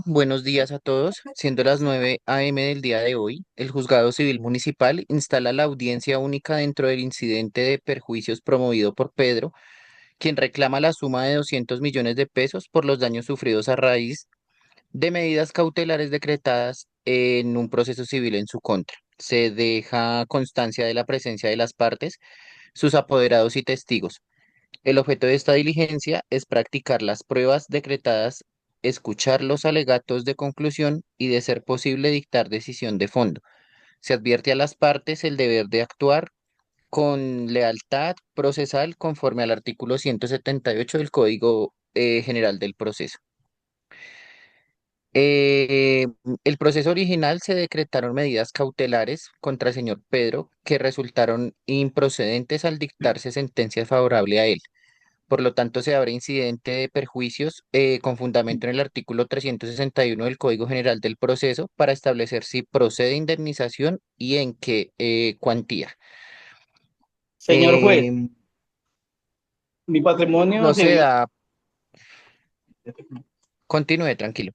Buenos días a todos. Siendo las 9 a.m. del día de hoy, el Juzgado Civil Municipal instala la audiencia única dentro del incidente de perjuicios promovido por Pedro, quien reclama la suma de 200 millones de pesos por los daños sufridos a raíz de medidas cautelares decretadas en un proceso civil en su contra. Se deja constancia de la presencia de las partes, sus apoderados y testigos. El objeto de esta diligencia es practicar las pruebas decretadas, escuchar los alegatos de conclusión y, de ser posible, dictar decisión de fondo. Se advierte a las partes el deber de actuar con lealtad procesal conforme al artículo 178 del Código General del Proceso. Eh, el proceso original se decretaron medidas cautelares contra el señor Pedro que resultaron improcedentes al dictarse sentencia favorable a él. Por lo tanto, se abre incidente de perjuicios con fundamento en el artículo 361 del Código General del Proceso para establecer si procede indemnización y en qué cuantía. Señor juez, Eh, mi patrimonio se vio, Proceda, continúe tranquilo.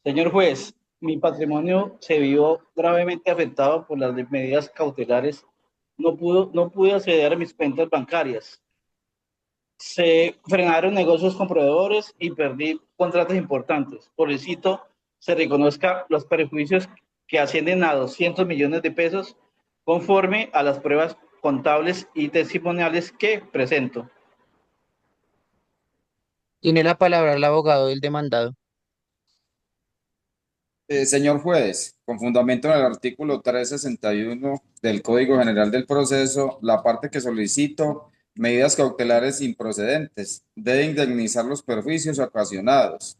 señor juez, mi patrimonio se vio gravemente afectado por las medidas cautelares. No pude acceder a mis cuentas bancarias. Se frenaron negocios con proveedores y perdí contratos importantes. Solicito se reconozca los perjuicios que ascienden a 200 millones de pesos conforme a las pruebas contables y testimoniales que presento. Tiene la palabra el abogado del demandado. Señor juez, con fundamento en el artículo 361 del Código General del Proceso, la parte que solicito medidas cautelares improcedentes debe indemnizar los perjuicios ocasionados.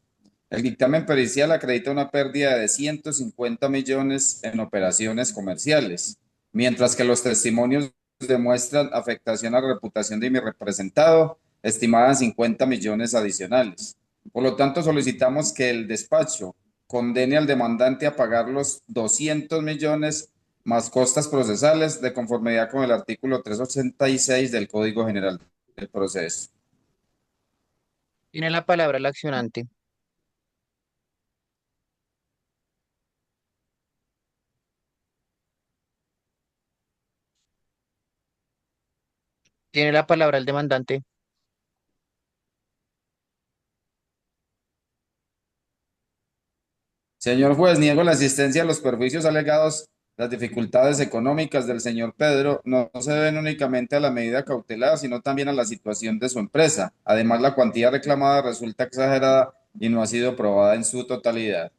El dictamen pericial acredita una pérdida de 150 millones en operaciones comerciales, mientras que los testimonios demuestran afectación a la reputación de mi representado, estimada en 50 millones adicionales. Por lo tanto, solicitamos que el despacho condene al demandante a pagar los 200 millones más costas procesales de conformidad con el artículo 386 del Código General del Proceso. Tiene la palabra el accionante. Tiene la palabra el demandante. Señor juez, niego la existencia de los perjuicios alegados. Las dificultades económicas del señor Pedro no se deben únicamente a la medida cautelar, sino también a la situación de su empresa. Además, la cuantía reclamada resulta exagerada y no ha sido probada en su totalidad.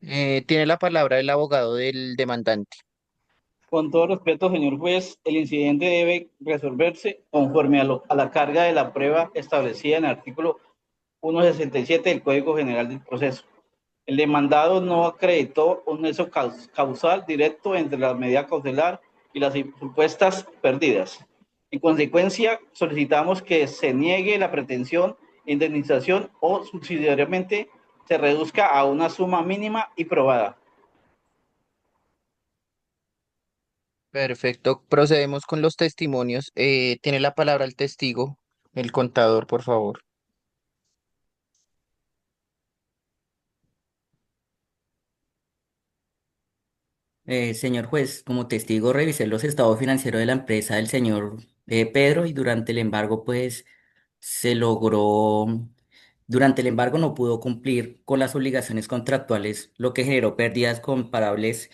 Tiene la palabra el abogado del demandante. Con todo respeto, señor juez, el incidente debe resolverse conforme a la carga de la prueba establecida en el artículo 167 del Código General del Proceso. El demandado no acreditó un nexo causal directo entre la medida cautelar y las supuestas pérdidas. En consecuencia, solicitamos que se niegue la pretensión de indemnización o subsidiariamente se reduzca a una suma mínima y probada. Perfecto. Procedemos con los testimonios. Tiene la palabra el testigo, el contador, por favor. Señor juez, como testigo revisé los estados financieros de la empresa del señor Pedro y durante el embargo pues se logró, durante el embargo no pudo cumplir con las obligaciones contractuales, lo que generó pérdidas comparables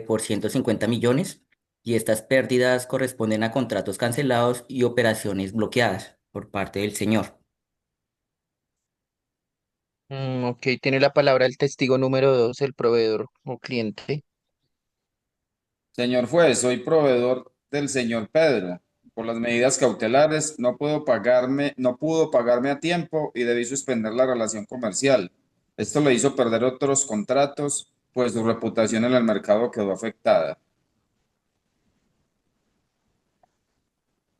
por 150 millones y estas pérdidas corresponden a contratos cancelados y operaciones bloqueadas por parte del señor. Ok, tiene la palabra el testigo número 2, el proveedor o cliente. Señor juez, soy proveedor del señor Pedro. Por las medidas cautelares no pudo pagarme a tiempo y debí suspender la relación comercial. Esto le hizo perder otros contratos, pues su reputación en el mercado quedó afectada.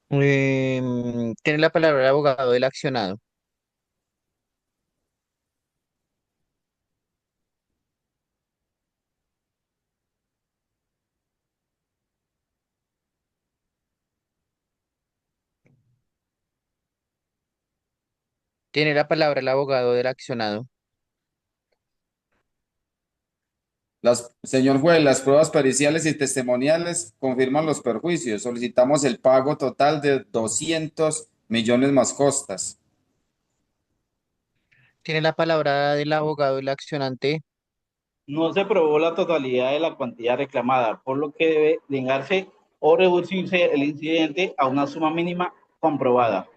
Tiene la palabra el abogado del accionado. Tiene la palabra el abogado del accionado. Señor juez, las pruebas periciales y testimoniales confirman los perjuicios. Solicitamos el pago total de 200 millones más costas. Tiene la palabra del abogado del accionante. No se probó la totalidad de la cuantía reclamada, por lo que debe negarse o reducirse el incidente a una suma mínima comprobada.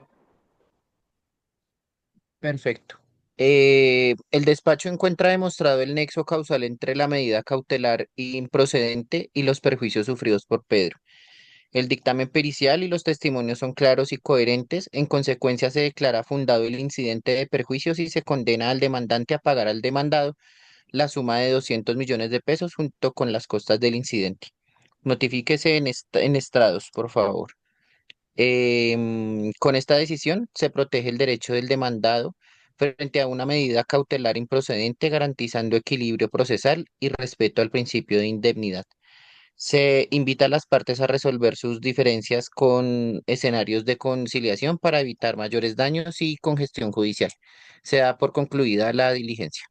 Perfecto. El despacho encuentra demostrado el nexo causal entre la medida cautelar improcedente y los perjuicios sufridos por Pedro. El dictamen pericial y los testimonios son claros y coherentes. En consecuencia, se declara fundado el incidente de perjuicios y se condena al demandante a pagar al demandado la suma de 200 millones de pesos junto con las costas del incidente. Notifíquese en estrados, por favor. Con esta decisión se protege el derecho del demandado frente a una medida cautelar improcedente, garantizando equilibrio procesal y respeto al principio de indemnidad. Se invita a las partes a resolver sus diferencias con escenarios de conciliación para evitar mayores daños y congestión judicial. Se da por concluida la diligencia.